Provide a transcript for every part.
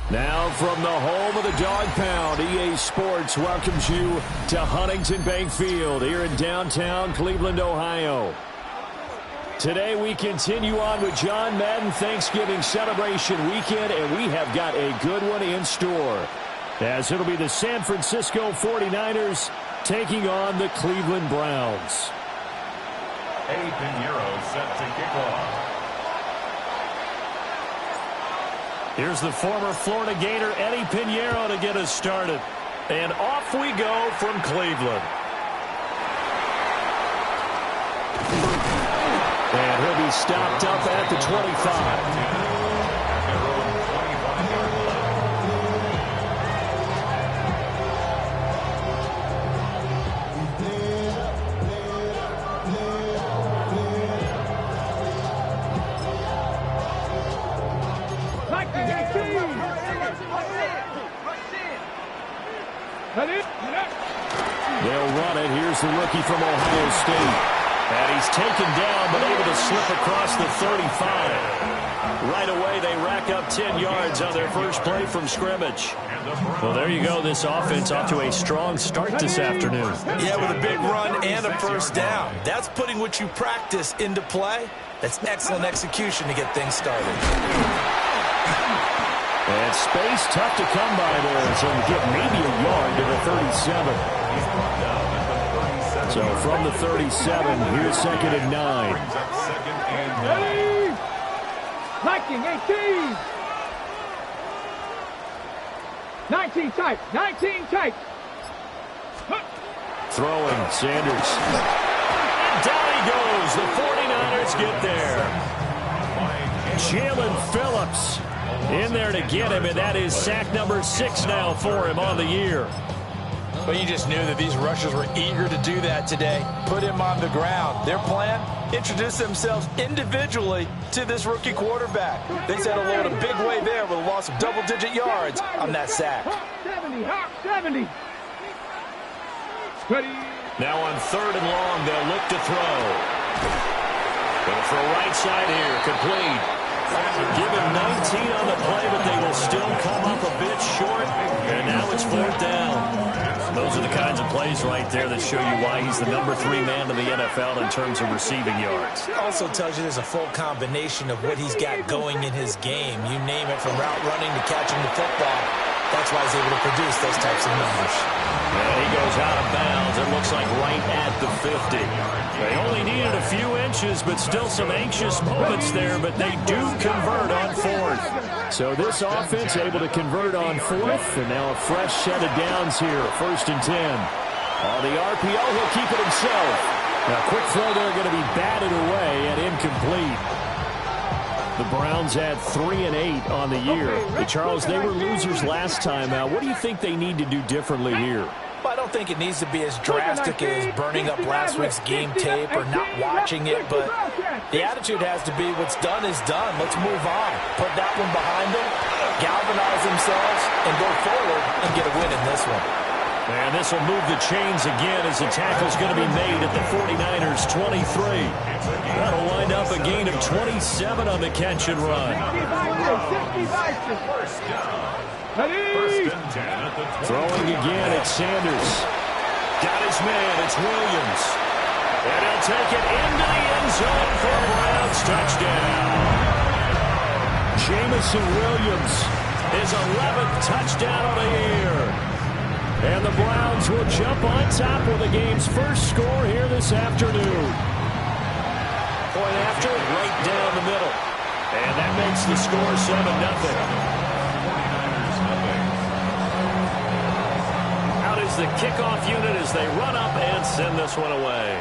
Now from the home of the Dog Pound, EA Sports welcomes you to Huntington Bank Field here in downtown Cleveland, Ohio. Today we continue on with John Madden Thanksgiving celebration weekend, and we have got a good one in store, as it'll be the San Francisco 49ers taking on the Cleveland Browns. Eddie Pinheiro set to kick off. Here's the former Florida Gator, Eddie Pinheiro, to get us started. And off we go from Cleveland. And he'll be stopped up at the 25. They'll run it. Here's the rookie from Ohio State. And he's taken down, but able to slip across the 35. Right away, they rack up 10 yards on their first play from scrimmage. Well, there you go. This offense off to a strong start this afternoon. Yeah, with a big run and a first down. That's putting what you practice into play. That's excellent execution to get things started. And space tough to come by there, so we get maybe a yard to the 37. So from the 37, here's 2nd and 9. Ready? Liking 18. 19 tight. 19 tight. Throwing, Sanders. And down he goes. The 49ers get there. Jalen Phillips in there to get him, and that is sack number 6 now for him on the year. Well, you just knew that these rushers were eager to do that today. Put him on the ground. Their plan, introduce themselves individually to this rookie quarterback. They set a load a big way there with a loss of double-digit yards on that sack. 70, 70. Ready. Now on 3rd and long, they'll look to throw. Going for a right side here, complete. Give him 19 on the play, but they will still come up a bit short. And now it's 4th down. Those are the kinds of plays right there that show you why he's the number 3 man in the NFL in terms of receiving yards. It also tells you there's a full combination of what he's got going in his game. You name it, from route running to catching the football. That's why he's able to produce those types of numbers. And he goes out of bounds. It looks like right at the 50. They only needed a few inches, but still some anxious moments there, but they do convert on 4th. So this offense able to convert on 4th, and now a fresh set of downs here, 1st and 10. On the RPO, he'll keep it himself. Now, quick throw there going to be batted away and incomplete. The Browns had 3 and 8 on the year. Hey, Charles, they were losers last time out. What do you think they need to do differently here? Well, I don't think it needs to be as drastic as burning up last week's game tape or not watching it, but the attitude has to be what's done is done. Let's move on. Put that one behind them, galvanize themselves, and go forward and get a win in this one. And this will move the chains again as the tackle's going to be made at the 49ers' 23. That'll wind up a gain of 27 on the catch and run. Throwing again, it's Sanders. Got his man, it's Williams. And he'll take it into the end zone for a Browns touchdown. Jamison Williams, his 11th touchdown of the year. And the Browns will jump on top with the game's first score here this afternoon. Point after, right down the middle. And that makes the score 7-0. Out is the kickoff unit as they run up and send this one away.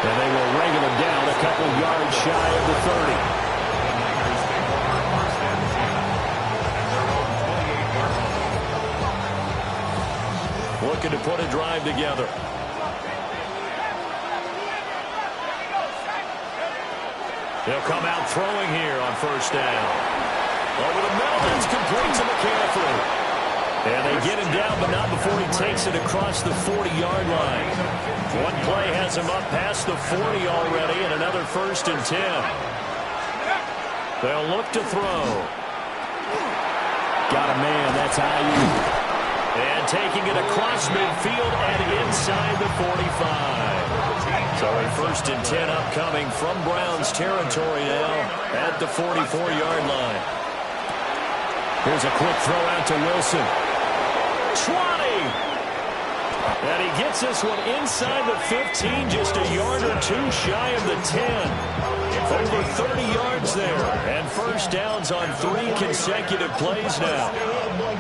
And they will wrangle him down a couple yards shy of the 30. Looking to put a drive together. They'll come out throwing here on 1st down. Over the middle, that's complete to McCaffrey. And they get him down, but not before he takes it across the 40-yard line. One play has him up past the 40 already, and another 1st and 10. They'll look to throw. Got a man. That's Ayuk. And taking it across midfield and inside the 45. So a 1st and 10 upcoming from Browns territory now at the 44-yard line. Here's a quick throw out to Wilson. 20! And he gets this one inside the 15, just a yard or two shy of the 10. Over 30 yards there, and 1st downs on 3 consecutive plays now.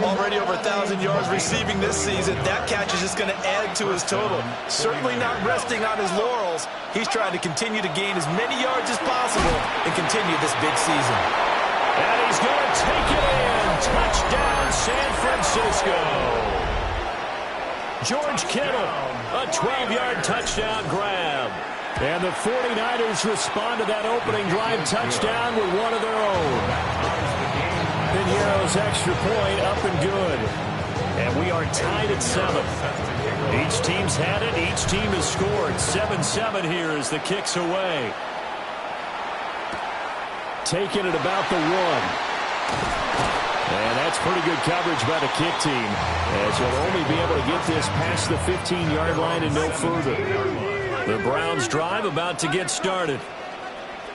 Already over 1,000 yards receiving this season. That catch is just going to add to his total. Certainly not resting on his laurels. He's trying to continue to gain as many yards as possible and continue this big season. And he's going to take it in. Touchdown, San Francisco. George Kittle, a 12-yard touchdown grab. And the 49ers respond to that opening drive touchdown with one of their own. Piñeiro's extra point up and good. And we are tied at 7. Each team's had it. Each team has scored. 7-7 here as the kick's away. Taking it about the 1. And that's pretty good coverage by the kick team, as you'll only be able to get this past the 15-yard line and no further. The Browns drive about to get started.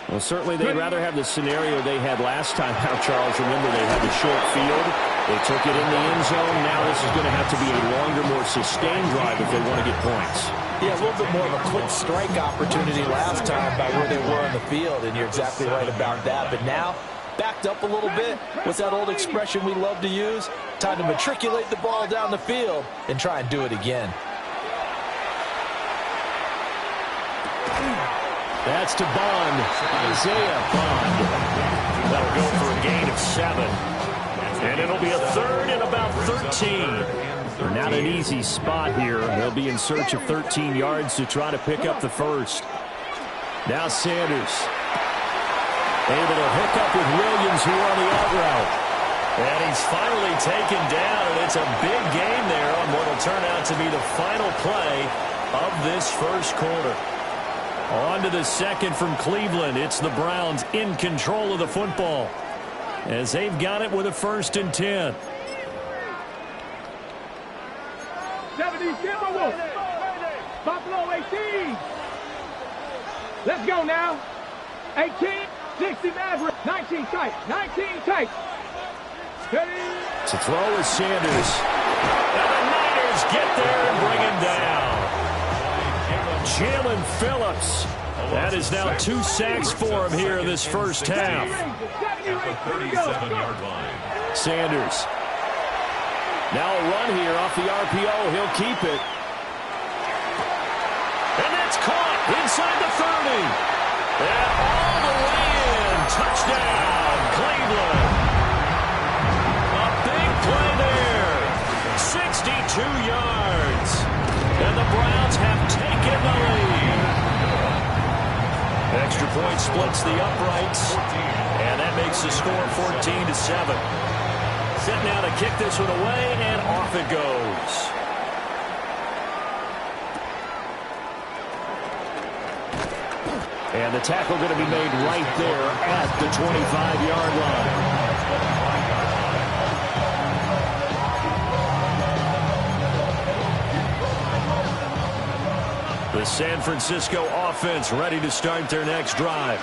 Well, certainly they'd rather have the scenario they had last time out, Charles. Remember, they had the short field. They took it in the end zone. Now this is going to have to be a longer, more sustained drive if they want to get points. Yeah, a little bit more of a quick strike opportunity last time by where they were in the field, and you're exactly right about that. But now, backed up a little bit. What's that old expression we love to use? Time to matriculate the ball down the field and try and do it again. That's to Bond. Isaiah Bond. That'll go for a gain of 7. And it'll be a 3rd and about 13. Not an easy spot here. They'll be in search of 13 yards to try to pick up the 1st. Now Sanders. Able to hook up with Williams, who on the out route. And he's finally taken down, and it's a big gain there on what will turn out to be the final play of this 1st quarter. On to the 2nd from Cleveland. It's the Browns in control of the football, as they've got it with a 1st and 10. 70 Timberwolves. Buffalo 18. Let's go now. 18. 60 Maverick. 19 tight. 19 tight. To throw is Sanders. And the Niners get there and bring him down. Jalen Phillips. That is now 2 sacks for him here in this 1st half. At the 37-yard line. Sanders. Now a run here off the RPO. He'll keep it. And that's caught inside the 30. And all the way in. Touchdown, Cleveland. A big play there. 62 yards. And the Browns have taken the lead. Extra point splits the uprights. And that makes the score 14-7. Set now to kick this one away, and off it goes. And the tackle going to be made right there at the 25-yard line. The San Francisco offense ready to start their next drive.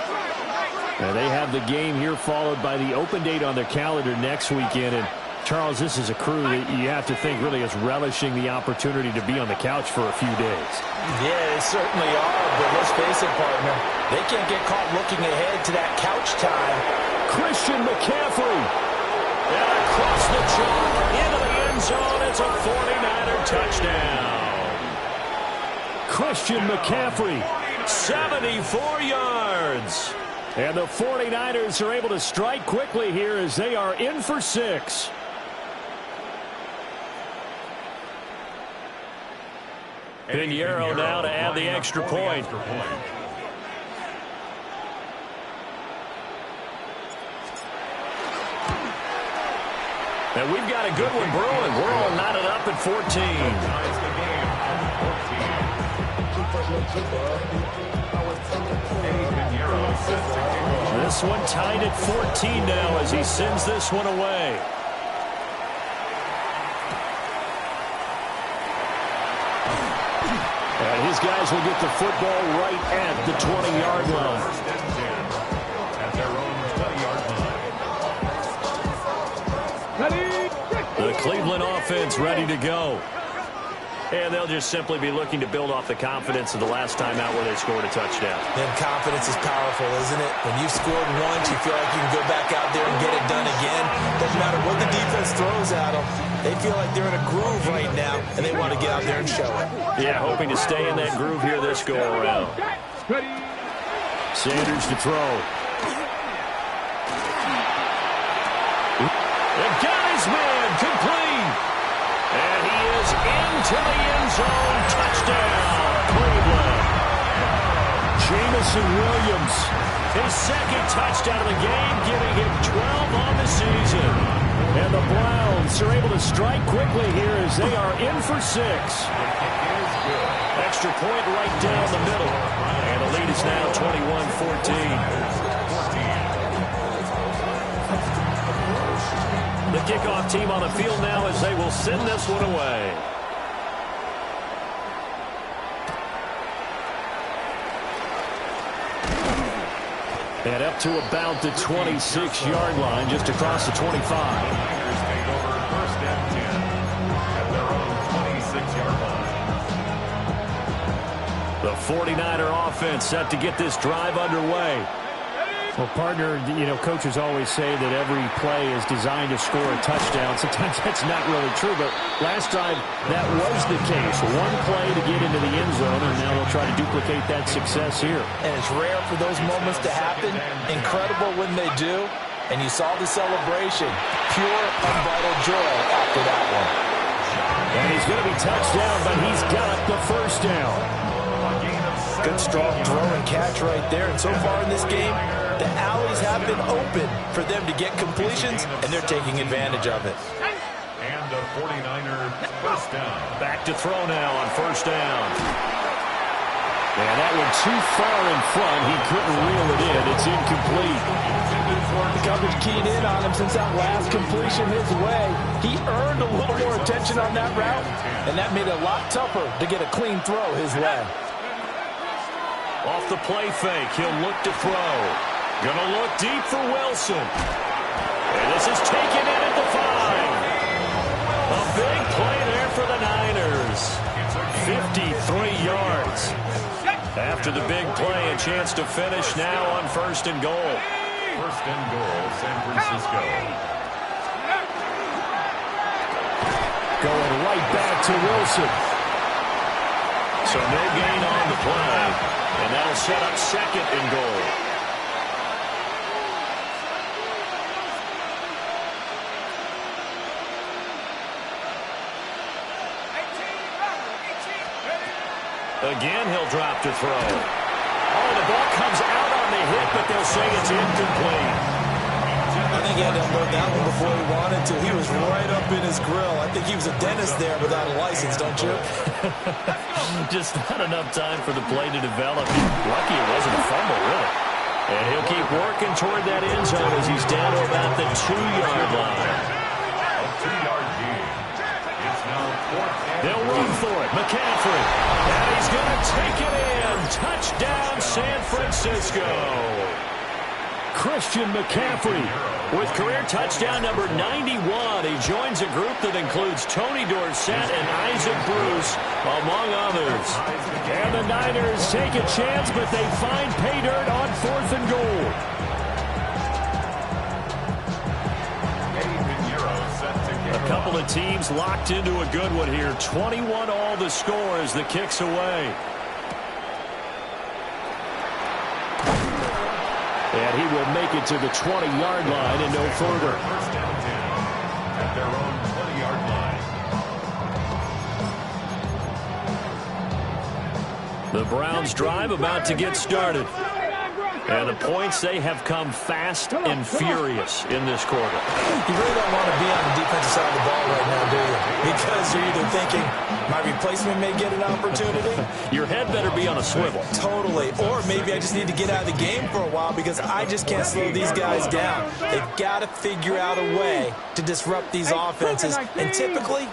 Now they have the game here followed by the open date on their calendar next weekend. And Charles, this is a crew that you have to think really is relishing the opportunity to be on the couch for a few days. Yeah, they certainly are. But let's face it, partner, they can't get caught looking ahead to that couch time. Christian McCaffrey. And across the chalk into the end zone. It's a 49er touchdown. Christian McCaffrey, 74 yards. And the 49ers are able to strike quickly here as they are in for 6. Piñeiro now to add the extra point. And we've got a good one brewing. We're all knotted up at 14. This one tied at 14 now as he sends this one away. And his guys will get the football right at the 20-yard line. At their own 20-yard line. The Cleveland offense ready to go. And they'll just simply be looking to build off the confidence of the last time out where they scored a touchdown. And confidence is powerful, isn't it? When you've scored once, you feel like you can go back out there and get it done again. Doesn't matter what the defense throws at them. They feel like they're in a groove right now, and they want to get out there and show it. Yeah, hoping to stay in that groove here this go-around. Sanders to throw. And got his man complete. And he is into the end zone. Touchdown, Cleveland. Jamison Williams, his second touchdown of the game, giving him 12 on the season. And the Browns are able to strike quickly here as they are in for 6. Extra point right down the middle. And the lead is now 21-14. The kickoff team on the field now as they will send this one away. And up to about the 26-yard line, just across the 25. Niners take over first and 10 at their own 26-yard line. The 49er offense set to get this drive underway. Well, partner, you know, coaches always say that every play is designed to score a touchdown. Sometimes that's not really true, but last drive that was the case. One play to get into the end zone, and now they'll try to duplicate that success here. And it's rare for those moments to happen. Incredible when they do. And you saw the celebration. Pure, unbridled joy after that one. And he's going to be touched down, but he's got the first down. Good, strong throw and catch right there. And so far in this game, the alleys have been open for them to get completions, and they're taking advantage of it. And the 49ers first down. Back to throw now on first down. And that one too far in front. He couldn't reel it in. It's incomplete. The coverage keyed in on him since that last completion his way. He earned a little more attention on that route, and that made it a lot tougher to get a clean throw his way. Off the play fake, he'll look to throw. Gonna look deep for Wilson. And this is taken in at the 5. A big play there for the Niners. 53 yards. After the big play, a chance to finish now on first and goal. First and goal, San Francisco. Going right back to Wilson. So no gain on the play. And that'll set up second and goal. Again, he'll drop to throw. Oh, the ball comes out on the hit, but they'll say it's incomplete. I think he had to unload that one before he wanted to. He was right up in his grill. I think he was a dentist there without a license, don't you? Just not enough time for the play to develop. Lucky it wasn't a fumble, really. And he'll keep working toward that end zone as he's down to about the 2-yard line. A 2-yard gain. It's now fourth and They'll run for it. McCaffrey. And he's going to take it in. Touchdown, San Francisco. Christian McCaffrey with career touchdown number 91. He joins a group that includes Tony Dorsett and Isaac Bruce, among others. And the Niners take a chance, but they find pay dirt on fourth and goal. A couple of teams locked into a good one here. 21 all the score as the kick's away. And he will make it to the 20-yard line and no further. First down 10 at their own 20-yard line. The Browns drive about to get started. And the points, they have come fast and furious in this quarter. You really don't want to be on the defensive side of the ball right now, do you? Because you're either thinking, my replacement may get an opportunity. Your head better be on a swivel. Totally. Or maybe I just need to get out of the game for a while because I just can't slow these guys down. They've got to figure out a way to disrupt these offenses. And typically,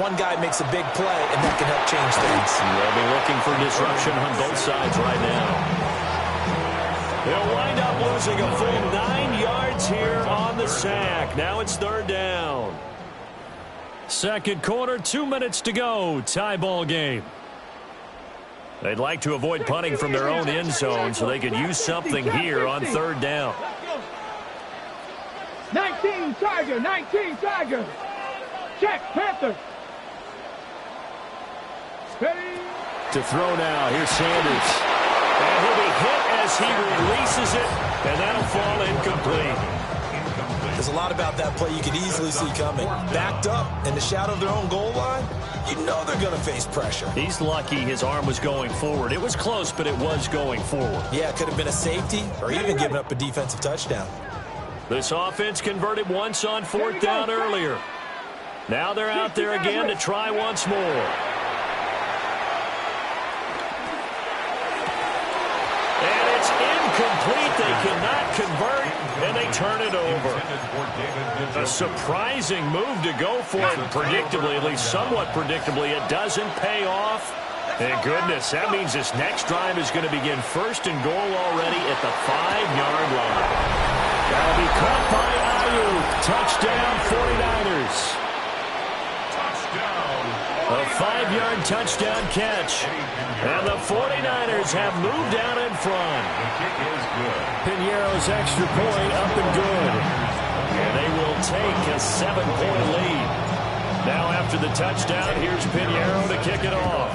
one guy makes a big play, and that can help change things. They'll be looking for disruption on both sides right now. They'll wind up losing a full 9 yards here on the sack. Now it's third down. Second quarter, 2 minutes to go. Tie ball game. They'd like to avoid punting from their own end zone so they could use something here on third down. 19 Tiger, 19 Tiger. Check, Panther. Ready? To throw now, here's Sanders. And he'll be hit as he releases it, and that'll fall incomplete. There's a lot about that play you could easily see coming. Backed up in the shadow of their own goal line, you know they're going to face pressure. He's lucky his arm was going forward. It was close, but it was going forward. Yeah, it could have been a safety or even given up a defensive touchdown. This offense converted once on fourth down earlier. Now they're out there again to try once more. And it's incomplete. They cannot convert, and they turn it over. A surprising move to go for it. Predictably, at least somewhat predictably, it doesn't pay off. Thank goodness, that means this next drive is going to begin first and goal already at the 5-yard line. That'll be caught by Ayuk. Touchdown, 49ers. A 5-yard touchdown catch. And the 49ers have moved out in front. Piñeiro's extra point up and good. And they will take a 7-point lead. Now after the touchdown, here's Piñeiro to kick it off.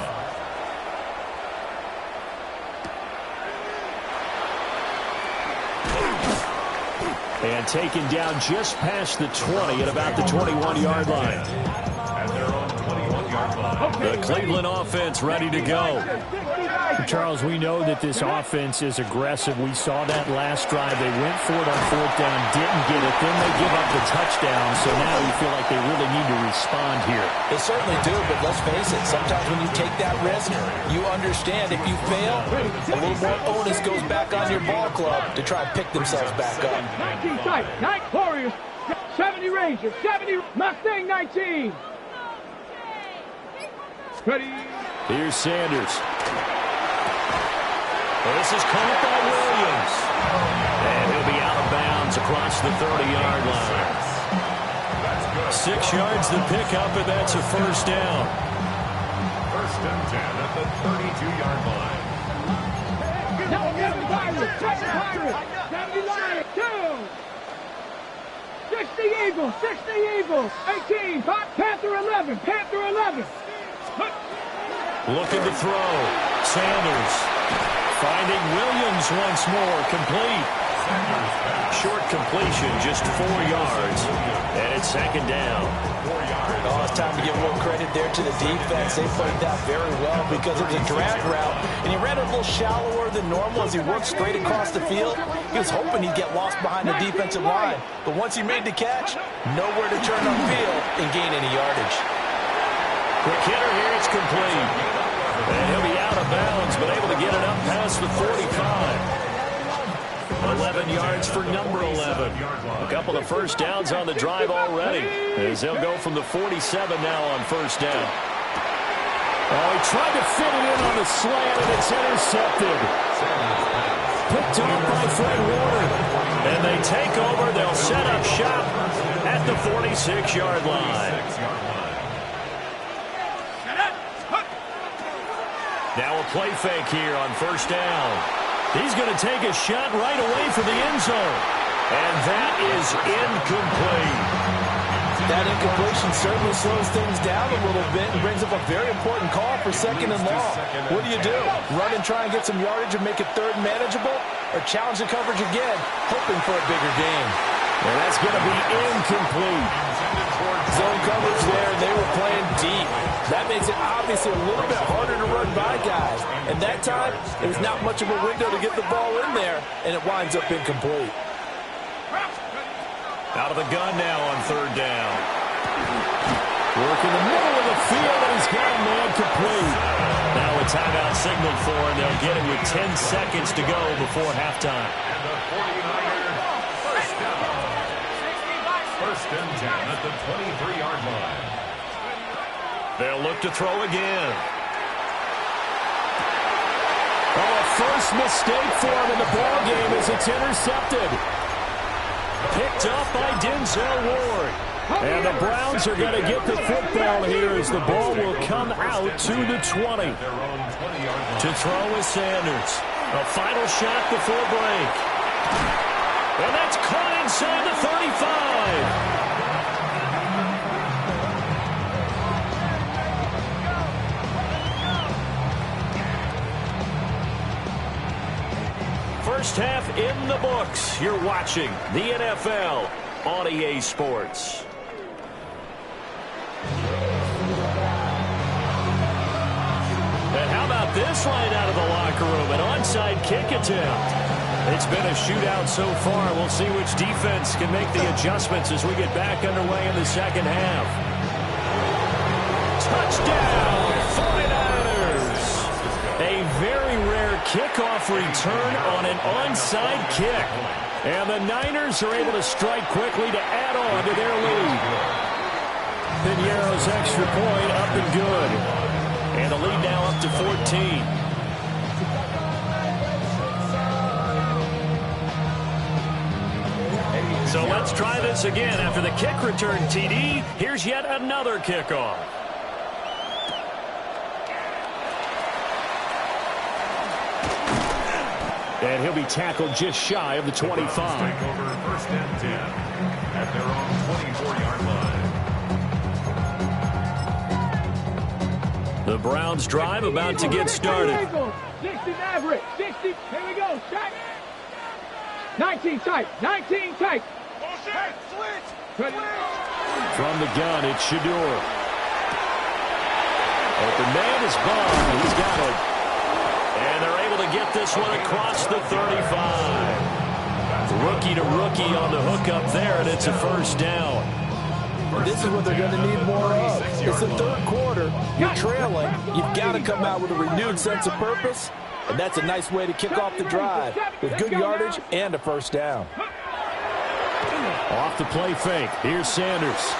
And taken down just past the 20 at about the 21-yard line. The Cleveland offense ready to go. Charles, we know that this offense is aggressive. We saw that last drive. They went for it on fourth down, didn't get it. Then they give up the touchdown. So now you feel like they really need to respond here. They certainly do, but let's face it. Sometimes when you take that risk, you understand if you fail, a little more onus goes back on your ball club to try and pick themselves back up. 19 Tiger, 9 Warriors, 70 Rangers, 70 Mustang 19. Ready? Here's Sanders. Well, this is caught by Williams. And he'll be out of bounds across the 30-yard line. 6 yards the pickup, and that's a first down. First and 10 at the 32-yard line. Now, 7 Pirates, 70 Lions, 2. 60 Eagles, 18, Panther 11, Panther 11. Looking to throw. Sanders finding Williams once more. Complete. Short completion, just 4 yards. And it's second down. 4 yards. Oh, it's time to give a little credit there to the defense. They played that very well because it was a drag route. And he ran it a little shallower than normal as he worked straight across the field. He was hoping he'd get lost behind the defensive line. But once he made the catch, nowhere to turn upfield and gain any yardage. Quick hitter here, it's complete. And he'll be out of bounds, but able to get it up past the 45. 11 yards for number 11. A couple of first downs on the drive already, as they'll go from the 47 now on first down. Oh, he tried to fit it in on the slant, and it's intercepted. Picked off by Fred Warner. And they take over. They'll set up shop at the 46-yard line. Now a play fake here on first down. He's going to take a shot right away from the end zone. And that is incomplete. That incompletion certainly slows things down a little bit and brings up a very important call for second and long. What do? Run and try and get some yardage and make it third manageable? Or challenge the coverage again, hoping for a bigger gain? And that's going to be incomplete. Zone coverage there, and they were playing deep. That makes it obviously a little bit harder to run by guys. And that time, there's not much of a window to get the ball in there, and it winds up incomplete. Out of the gun now on third down. Work in the middle of the field, and he's got a man complete. Now a timeout signaled for, and they'll get it with 10 seconds to go before halftime. And the 49ers first down. First and 10 at the 23-yard line. They'll look to throw again. Oh, a first mistake for him in the ball game as it's intercepted. Picked up by Denzel Ward. And the Browns are going to get the football here as the ball will come out to the 20. To throw is Sanders. A final shot before break. And that's caught inside the 35. First half in the books. You're watching the NFL on EA Sports. And how about this right out of the locker room? An onside kick attempt. It's been a shootout so far. We'll see which defense can make the adjustments as we get back underway in the second half. Touchdown, 49ers. A very rare kickoff return on an onside kick. And the Niners are able to strike quickly to add on to their lead. Piñeiro's extra point up and good. And the lead now up to 14. So let's try this again. After the kick return, TD, here's yet another kickoff. And he'll be tackled just shy of the 25. Take over first and 10 at their own 24-yard line. The Browns drive about to get started. 60 average. 60. Here we go. Shot. 19 tight. 19 tight. From the gun, it's Shador. Open man is Bond. He's got it. And they're able to get this one across the 35. Rookie to rookie on the hook up there, and it's a first down. This is what they're going to need more of. It's the third quarter. You're trailing. You've got to come out with a renewed sense of purpose, and that's a nice way to kick off the drive with good yardage and a first down. Off the play fake. Here's Sanders.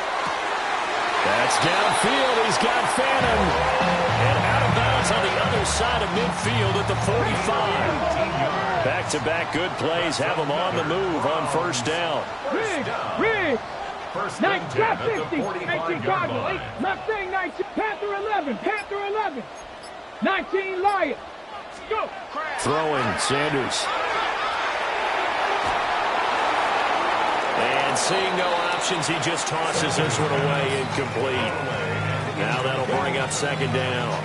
That's downfield. He's got Phantom. And out of bounds on the other side of midfield at the 45. Back-to-back good plays have them on the move on first down. Rig. First and 10 at the 45-yard line. Mustang 19. Panther 11. Panther 11. 19 Lion. Go. Throwing Sanders. And seeing no options, he just tosses this one away, incomplete. Now that'll bring up second down.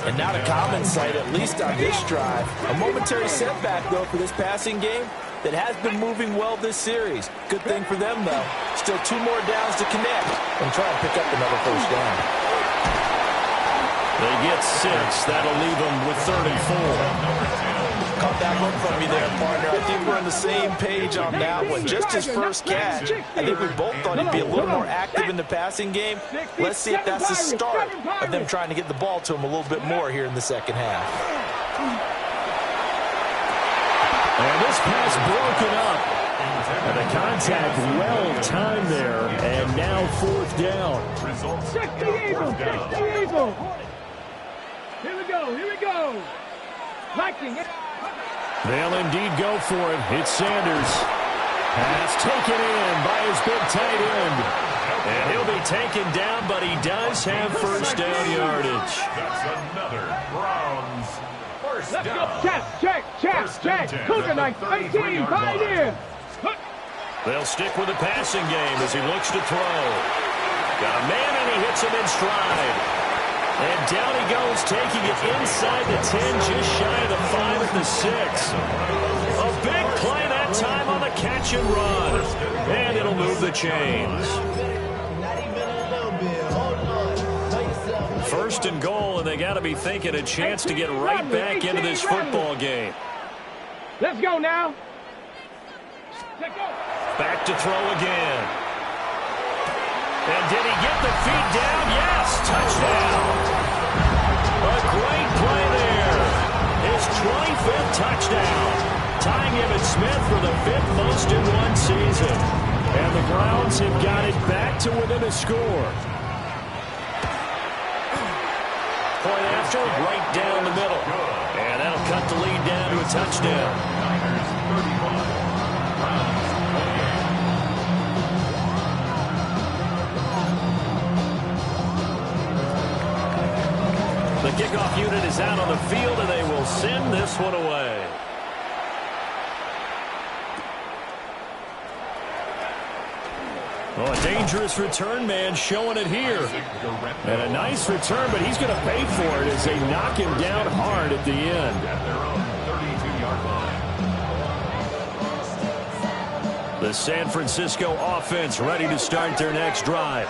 And not a common sight, at least on this drive. A momentary setback, though, for this passing game that has been moving well this series. Good thing for them, though. Still 2 more downs to connect and try and pick up another first down. They get 6. That'll leave them with 34. Caught that one from me there, partner. I think we're on the same page on that one. Just his first catch. I think we both thought he'd be a little more active in the passing game. Let's see if that's the start of them trying to get the ball to him a little bit more here in the second half. And this pass broken up. And the contact well timed there. And now fourth down. 60 Eagles. 60 Eagles. Here we go. Here we go. Lightning. They'll indeed go for it. It's Sanders. Pass taken in by his big tight end. And he'll be taken down, but he does have first down yardage. That's another Browns first Let's go. down. Check. Cougar 18. Pioneer. They'll stick with the passing game as he looks to throw. Got a man, and he hits him in stride. And down he goes, taking it inside the 10, just shy of the 5 at the 6. A big play that time on the catch and run. And it'll move the chains. First and goal, and they got to be thinking a chance to get right back into this football game. Let's go now. Back to throw again. And did he get the feet down? Yes, touchdown. A great play there. His 25th touchdown. Tying Emmitt Smith for the 5th most in one season. And the Browns have got it back to within a score. Point after, right down the middle. And that'll cut the lead down to a touchdown. Niners 31, Browns 28. The kickoff unit is out on the field, and they will send this one away. Oh, a dangerous return man showing it here. And a nice return, but he's going to pay for it as they knock him down hard at the end. At their own 32-yard line. The San Francisco offense ready to start their next drive.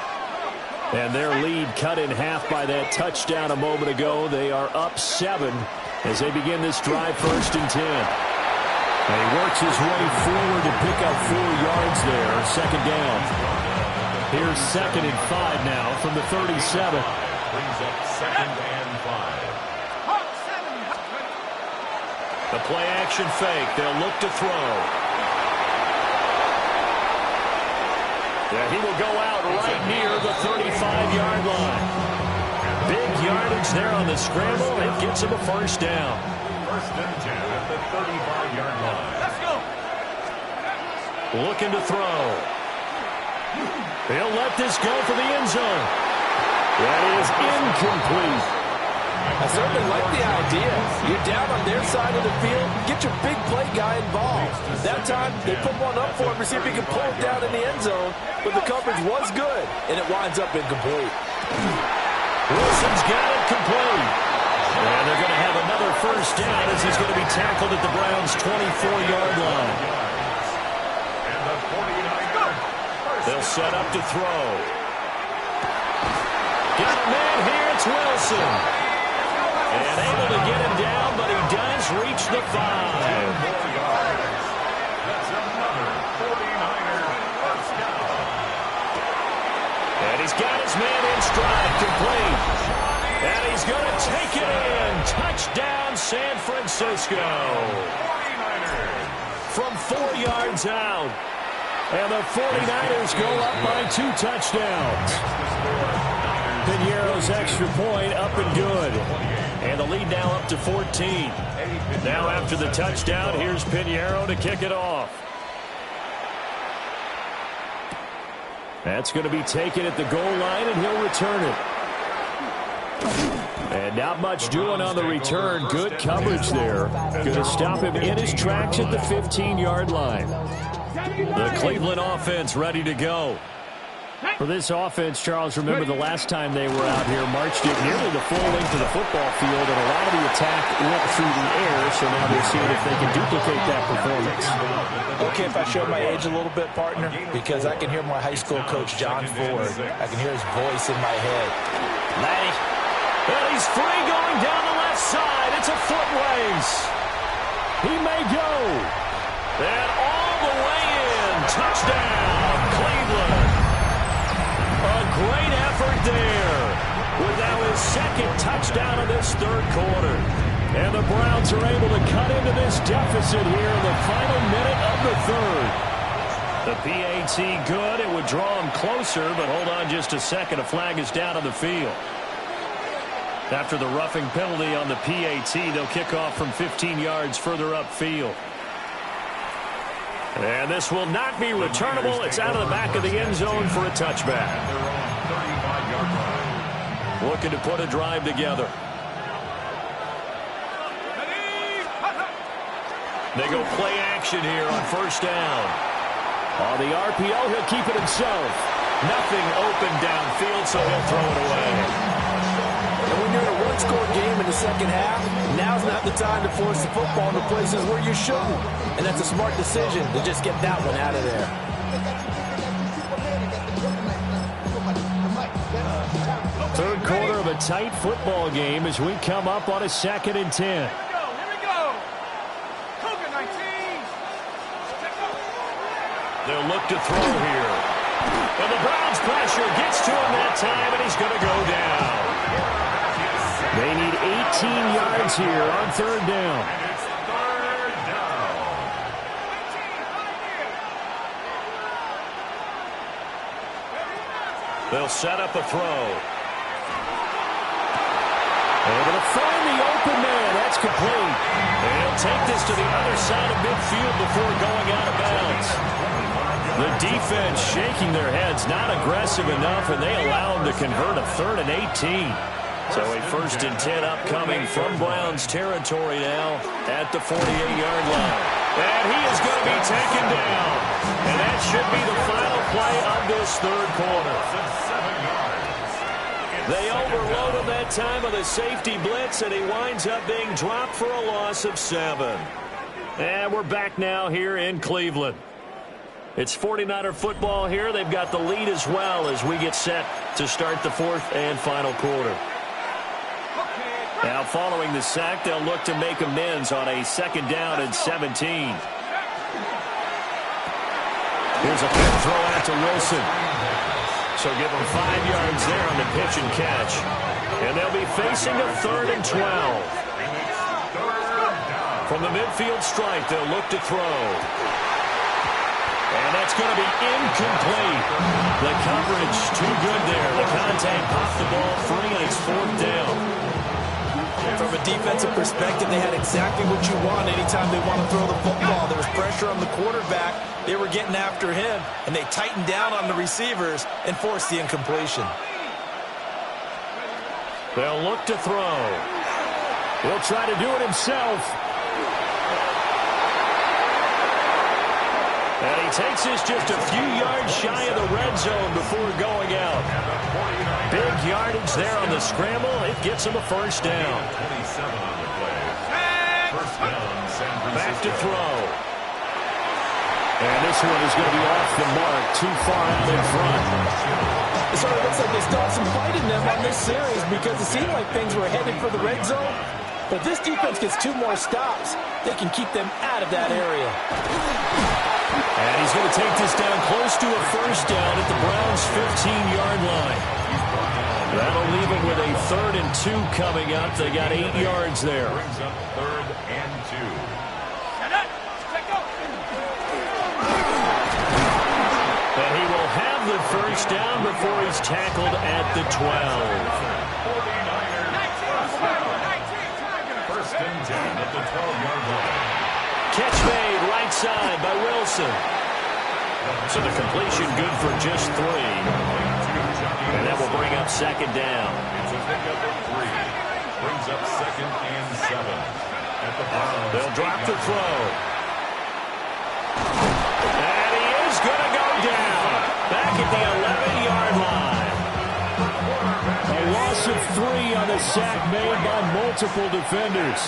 And their lead cut in half by that touchdown a moment ago. They are up 7 as they begin this drive, 1st and 10. And he works his way forward to pick up 4 yards there, 2nd down. Here's 2nd and 5 now from the 37. Brings up 2nd and 5. The play action fake. They'll look to throw. Yeah, he will go out right near the 35-yard line. Big yardage there on the scramble. It gets him a 1st down. 1st and 10 at the 35-yard line. Let's go. Looking to throw. He'll let this go for the end zone. That is incomplete. I certainly like the idea. You're down on their side of the field. Get your big play guy involved. That time, they put one up for him to see if he can pull it down in the end zone. But the coverage was good, and it winds up incomplete. Wilson's got it complete. And they're going to have another 1st down as he's going to be tackled at the Browns' 24-yard line. And the 49ers. They'll set up to throw. Got a man here. It's Wilson. And able to get him down, but he does reach the 5. That's another 49er 1st down. And he's got his man in stride, complete. And he's going to take it in. Touchdown, San Francisco. 49ers. From 4 yards out. And the 49ers go up by 2 touchdowns. Piñeiro's extra point up and good. And the lead now up to 14. Now after the touchdown, here's Piñeiro to kick it off. That's going to be taken at the goal line, and he'll return it. And not much doing on the return. Good coverage there. Going to stop him in his tracks at the 15-yard line. The Cleveland offense ready to go. For this offense, Charles, remember the last time they were out here, marched it nearly the full length of the football field, and a lot of the attack went through the air, so now they're seeing if they can duplicate that performance. Okay, if I show my age a little bit, partner, because I can hear my high school coach, John Ford. I can hear his voice in my head. Laddie. And he's free going down the left side. It's a foot race. He may go. And all the way in. Touchdown, Cleveland. A great effort there. With now his 2nd touchdown of this 3rd quarter. And the Browns are able to cut into this deficit here in the final minute of the 3rd. The PAT good. It would draw him closer, but hold on just a second. A flag is down on the field. After the roughing penalty on the PAT, they'll kick off from 15 yards further upfield. And this will not be returnable. It's out of the back of the end zone for a touchback. Looking to put a drive together. They go play action here on 1st down. On the RPO, he'll keep it himself. Nothing open downfield, so he'll throw it away. And when you're in a one-score game in the 2nd half, now's not the time to force the football into places where you shouldn't. And that's a smart decision to just get that one out of there. third quarter of a tight football game as we come up on a 2nd and 10. Here we go. Cougar 19. They'll look to throw here. And the Browns pressure gets to him that time, and he's going to go down. They need 18 yards here on 3rd down. They'll set up a throw. Able to find the open man. That's complete. And he'll take this to the other side of midfield before going out of bounds. The defense shaking their heads, not aggressive enough, and they allow him to convert a 3rd and 18. So a 1st and 10 upcoming from Browns territory now at the 48-yard line. And he is going to be taken down. And that should be the final play of this 3rd quarter. They overload him that time of the safety blitz, and he winds up being dropped for a loss of 7. And we're back now here in Cleveland. It's 49er football here. They've got the lead as well as we get set to start the 4th and final quarter. Now following the sack, they'll look to make amends on a 2nd down and 17. Here's a quick throw out to Wilson. So give them 5 yards there on the pitch and catch. And they'll be facing a 3rd and 12. From the midfield stripe, they'll look to throw. And that's going to be incomplete. The coverage too good there. The contact popped the ball free, and it's 4th down. From a defensive perspective, they had exactly what you want anytime they want to throw the football. There was pressure on the quarterback. They were getting after him, and they tightened down on the receivers and forced the incompletion. They'll look to throw. He'll try to do it himself. And he takes this just a few yards shy of the red zone before going out. Big yardage there on the scramble. It gets him a 1st down. 27 on the play. First down, San Francisco. Back to throw. And this one is going to be off the mark, too far out in front. It sort of looks like they still have some fight in them on this series because it seemed like things were headed for the red zone. But if this defense gets 2 more stops, they can keep them out of that area. And he's going to take this down close to a 1st down at the Browns' 15-yard line. That'll leave them with a 3rd and 2 coming up. They got 8 yards there. Brings up 3rd and 2. And he will have the 1st down before he's tackled at the 12. 1st and 10 at the 12-yard line. Catch made right side by Wilson. So the completion good for just 3. And that will bring up 2nd down. It's a pickup of 3. Brings up 2nd and 7. At the Browns. They'll drop the throw. And he is going to go down. Back at the 11-yard line. A loss of 3 on the sack made by multiple defenders.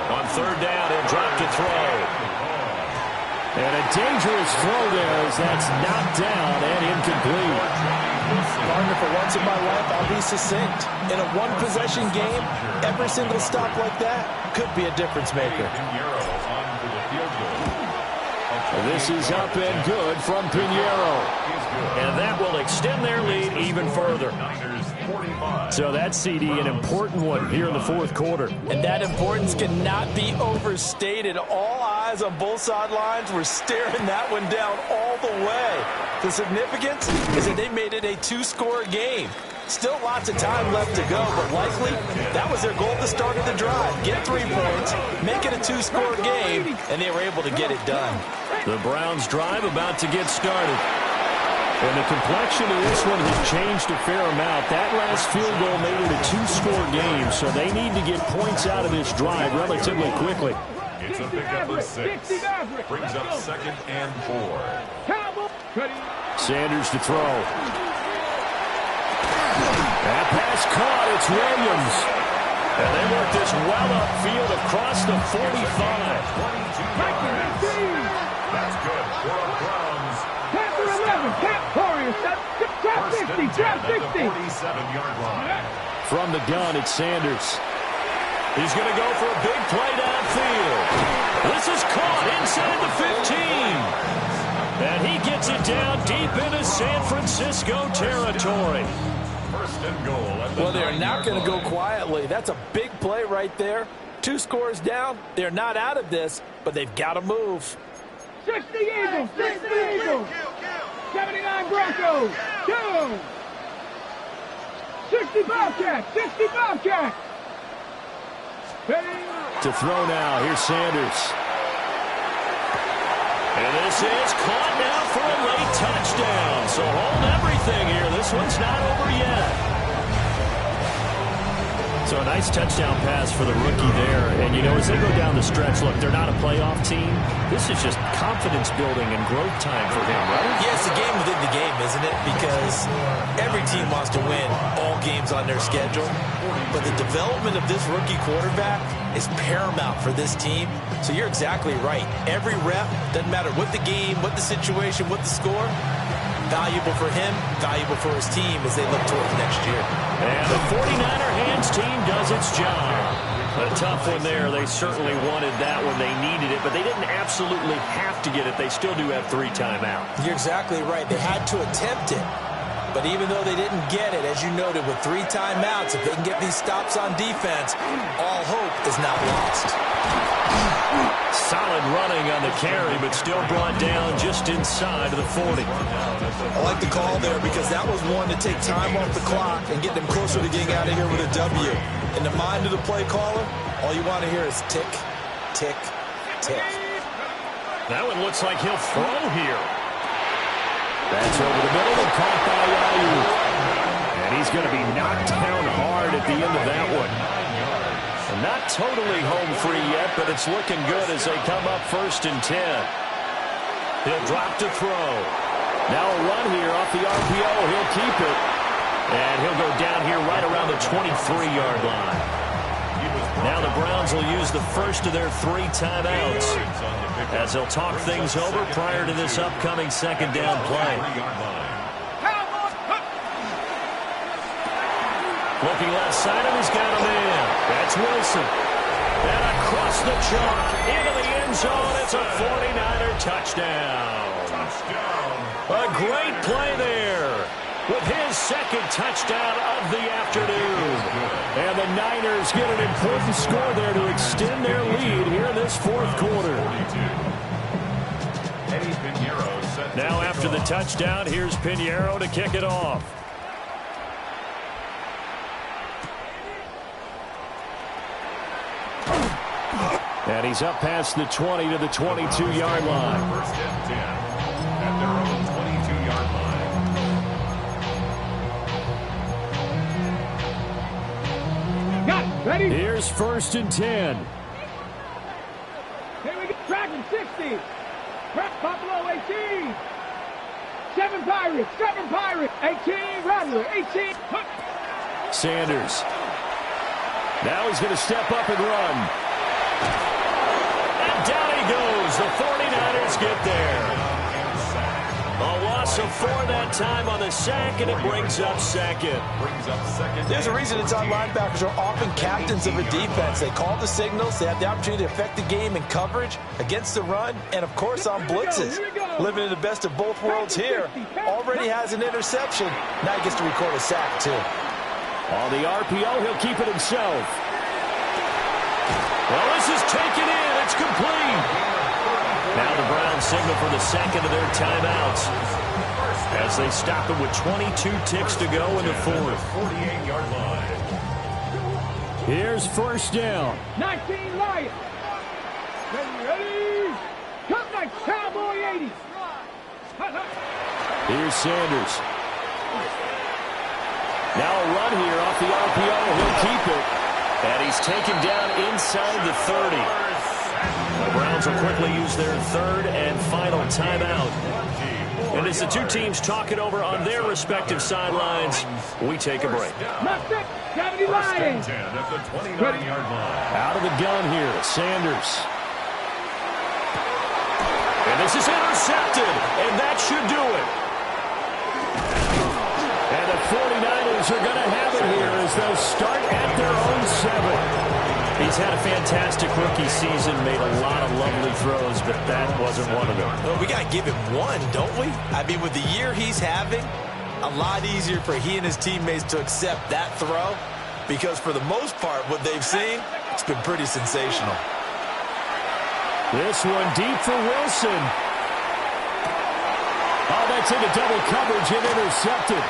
On 3rd down, he'll drop to throw. And a dangerous throw there as that's knocked down and incomplete. Partner, for once in my life, I'll be succinct. In a 1-possession game, every single stop like that could be a difference maker. This is up and good from Pinheiro. And that will extend their lead even further. So that CD, an important one here in the 4th quarter. And that importance cannot be overstated. All eyes on both sidelines were staring that one down all the way. The significance is that they made it a 2-score game. Still lots of time left to go, but likely that was their goal at the start of the drive. Get 3 points, make it a 2-score game, and they were able to get it done. The Browns drive about to get started. And the complexion of this one has changed a fair amount. That last field goal made it a 2-score game, so they need to get points out of this drive relatively quickly. It's a pickup of 6. Brings up 2nd and 4. Sanders to throw. That pass caught. It's Williams. And they work this well upfield across the 45. That's good for a Browns. Capper 11, Cap Warriors. That's 1st and 10 at the 60. 47-yard line. From the gun, it's Sanders. He's going to go for a big play downfield. This is caught inside the 15. And he gets it down deep into San Francisco territory. First and goal at the Well, they're not going to go line. quietly. That's a big play right there. 2 scores down. They're not out of this, but they've got to move. 60 Eagles, 60 Eagles. 79 Broncos, 2. 60 Bobcats, 60 Bobcats. To throw now, here's Sanders. And this is caught now for a late touchdown. So hold everything here. This one's not over yet. So a nice touchdown pass for the rookie there. And, you know, as they go down the stretch, look, they're not a playoff team. This is just confidence building and growth time for him, right? Yeah, it's a game within the game, isn't it? Because every team wants to win all games on their schedule. But the development of this rookie quarterback is paramount for this team. So you're exactly right. Every rep, doesn't matter what the game, what the situation, what the score, valuable for him, valuable for his team as they look towards next year. And the 49er hands team does its job. A tough one there. They certainly wanted that one. They needed it, but they didn't absolutely have to get it. They still do have 3 timeouts. You're exactly right. They had to attempt it. But even though they didn't get it, as you noted, with 3 timeouts, if they can get these stops on defense, all hope is not lost. Solid running on the carry, but still brought down just inside of the 40. I like the call there because that was one to take time off the clock and get them closer to getting out of here with a W. In the mind of the play caller, all you want to hear is tick, tick, tick. That one looks like he'll throw here. That's over the middle and caught by Ayuk. And he's going to be knocked down hard at the end of that one. And not totally home free yet, but it's looking good as they come up 1st and 10. He'll drop to throw. Now a run here off the RPO. He'll keep it. And he'll go down here right around the 23-yard line. Now the Browns will use the first of their 3 timeouts as they'll talk things over prior to this upcoming 2nd down play. Looking left side of, he's got a man. That's Wilson. And across the chalk into the end zone. It's a 49er touchdown. A great play there with his 2nd touchdown of the afternoon. And the Niners get an important score there to extend their lead here in this 4th quarter. Now after the touchdown, here's Pinheiro to kick it off. And he's up past the 20 to the 22-yard line. 1st and 10 at their own 22-yard line. Got it. Ready? Here's 1st and 10. Here we go. Tracking 60. Prep Buffalo 18. 7 Pirates. 7 Pirates. 18 Rattler. 18. Sanders. Now he's going to step up and run. And down he goes. The 49ers get there. A loss of 4 that time on the sack, and it brings up 2nd. There's a reason inside linebackers are often captains of a defense. They call the signals. They have the opportunity to affect the game in coverage, against the run, and, of course, on blitzes. Living in the best of both worlds here. Already has an interception. Now he gets to record a sack, too. On the RPO, he'll keep it himself. Well, this is taken in. It's complete. Now the Browns signal for the 2nd of their timeouts as they stop it with 22 ticks to go in the 4th. 48-yard line. Here's 1st down. 19 Lions. Ready? Come next, Cowboy 80. Here's Sanders. Now a run here off the RPO. He'll keep it. And he's taken down inside the 30. The Browns will quickly use their 3rd and final timeout. And as the 2 teams talk it over on their respective sidelines, we take a break. Left it. 70 Lions. 10 at the 29-yard line. Out of the gun here, Sanders. And this is intercepted, and that should do it. And Bears are going to have it here as they'll start at their own 7. He's had a fantastic rookie season, made a lot of lovely throws, but that wasn't one of them. Well, we got to give him one, don't we? I mean, with the year he's having, a lot easier for he and his teammates to accept that throw because for the most part, what they've seen, it's been pretty sensational. This one deep for Wilson. Oh, that's into double coverage and intercepted.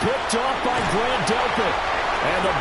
Picked off by Grant Delpit. And the